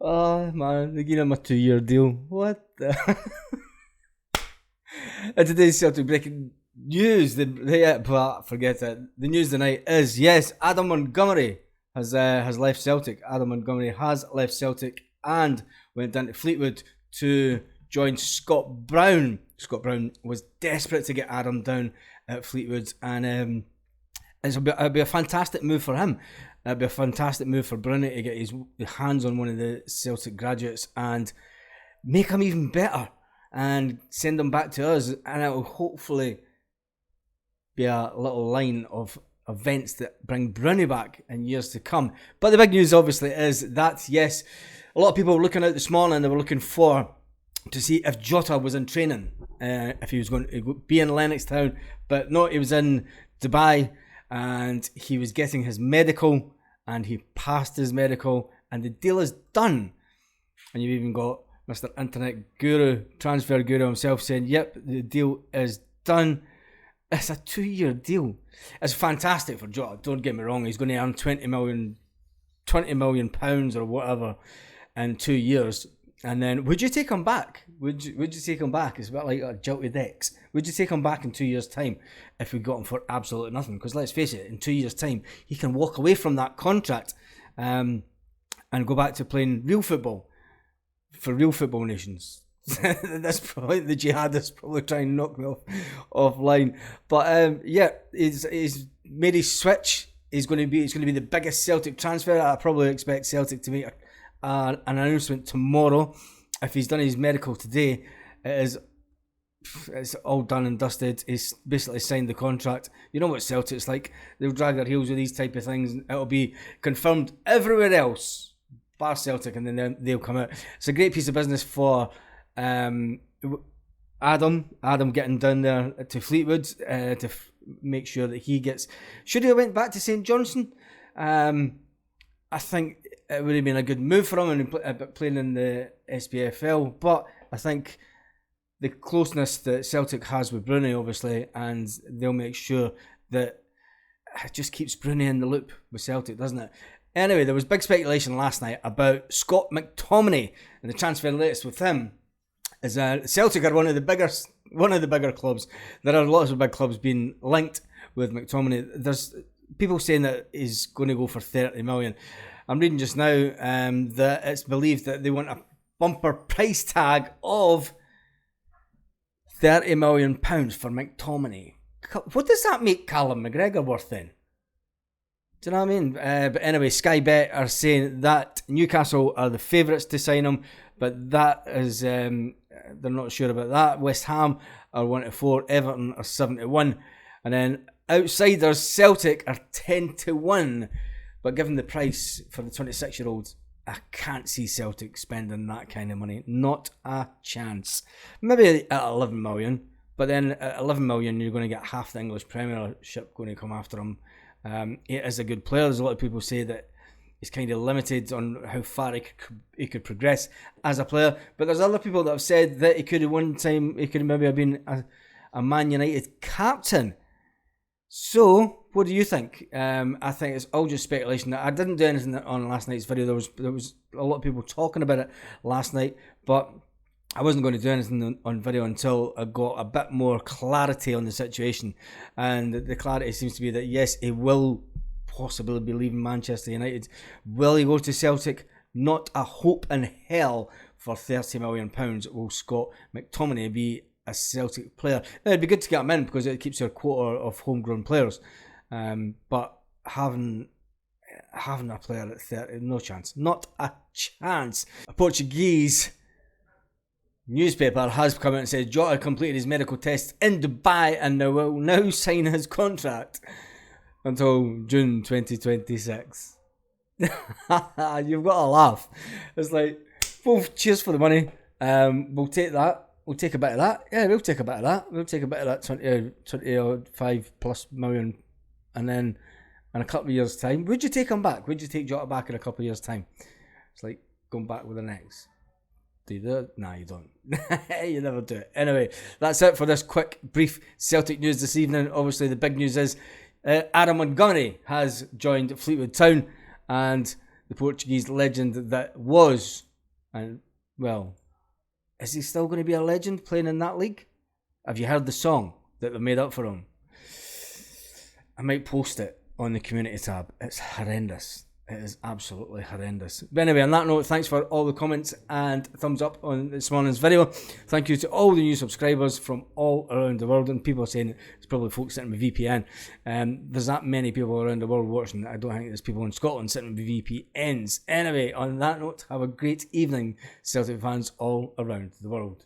Oh man, they gave him a 2-year deal. What the? And today's Celtic breaking news. Forget it. The news tonight is yes, Adam Montgomery has left Celtic. Adam Montgomery has left Celtic and went down to Fleetwood to join Scott Brown. Scott Brown was desperate to get Adam down at Fleetwood, and it'll be a fantastic move for him. It'll be a fantastic move for Brownie to get his hands on one of the Celtic graduates and make him even better and send him back to us, and it will hopefully be a little line of events that bring Brownie back in years to come. But the big news obviously is that yes, a lot of people were looking out this morning, they were looking to see if Jota was in training, if he was going to be in Lennoxtown, but no, he was in Dubai and he was getting his medical and he passed his medical and the deal is done. And you've even got Mr. Internet Guru, Transfer Guru himself saying, yep, the deal is done. It's a 2-year deal. It's fantastic for Jota, don't get me wrong. He's going to earn £20 million or whatever in 2 years. And then, would you take him back? Would you take him back? It's a bit like a jilted ex. Would you take him back in 2 years' time if we got him for absolutely nothing? Because let's face it, in 2 years' time, he can walk away from that contract and go back to playing real football for real football nations. That's probably the jihadists probably trying to knock me offline. But yeah, he's made his switch. It's going to be the biggest Celtic transfer. I probably expect Celtic to make an announcement tomorrow. If he's done his medical today, it's all done and dusted. He's basically signed the contract. You know what Celtic's like. They'll drag their heels with these type of things. It'll be confirmed everywhere else, bar Celtic, and then they'll come out. It's a great piece of business for Adam getting down there to Fleetwood to make sure that he gets. Should he have went back to St Johnstone? I think it would have been a good move for him and playing in the SPFL, but I think the closeness that Celtic has with Brunei, obviously, and they'll make sure that it just keeps Brunei in the loop with Celtic, doesn't it? Anyway, there was big speculation last night about Scott McTominay and the transfer latest with him. As Celtic are one of the bigger clubs. There are lots of big clubs being linked with McTominay. There's people saying that he's going to go for 30 million. I'm reading just now that it's believed that they want a bumper price tag of £30 million for McTominay. What does that make Callum McGregor worth then? Do you know what I mean? But anyway, Sky Bet are saying that Newcastle are the favourites to sign him, but that is they're not sure about that. West Ham are 1-4, Everton are 7-1, and then outsiders Celtic are 10-1. But given the price for the 26-year-old, I can't see Celtic spending that kind of money. Not a chance. Maybe at 11 million, but then at 11 million, you're going to get half the English Premiership going to come after him. He is a good player. There's a lot of people say that he's kind of limited on how far he could progress as a player. But there's other people that have said that he could maybe have been a Man United captain. So, what do you think? I think it's all just speculation. I didn't do anything on last night's video. There was a lot of people talking about it last night, but I wasn't going to do anything on video until I got a bit more clarity on the situation. And the clarity seems to be that yes, he will possibly be leaving Manchester United. Will he go to Celtic? Not a hope in hell for £30 million will Scott McTominay be a Celtic player. Now, it'd be good to get him in because it keeps your quota of homegrown players. But having a player at 30, no chance. Not a chance. A Portuguese newspaper has come out and said Jota completed his medical tests in Dubai and will now sign his contract until June 2026. You've got to laugh. It's like, well, cheers for the money. We'll take that. We'll take a bit of that. Yeah, we'll take a bit of that. We'll take a bit of that 25 plus million. And then in a couple of years' time, would you take him back? Would you take Jota back in a couple of years' time? It's like going back with an ex. Do you do it? Nah, you don't. You never do it. Anyway, that's it for this quick, brief Celtic news this evening. Obviously, the big news is Adam Montgomery has joined Fleetwood Town, and the Portuguese legend that was, and well, is he still going to be a legend playing in that league? Have you heard the song that they made up for him? I might post it on the community tab. It's horrendous. It is absolutely horrendous. But anyway, on that note, thanks for all the comments and thumbs up on this morning's video. Thank you to all the new subscribers from all around the world. And people are saying it's probably folks sitting with VPN. There's that many people around the world watching. I don't think there's people in Scotland sitting with VPNs. Anyway, on that note, have a great evening, Celtic fans all around the world.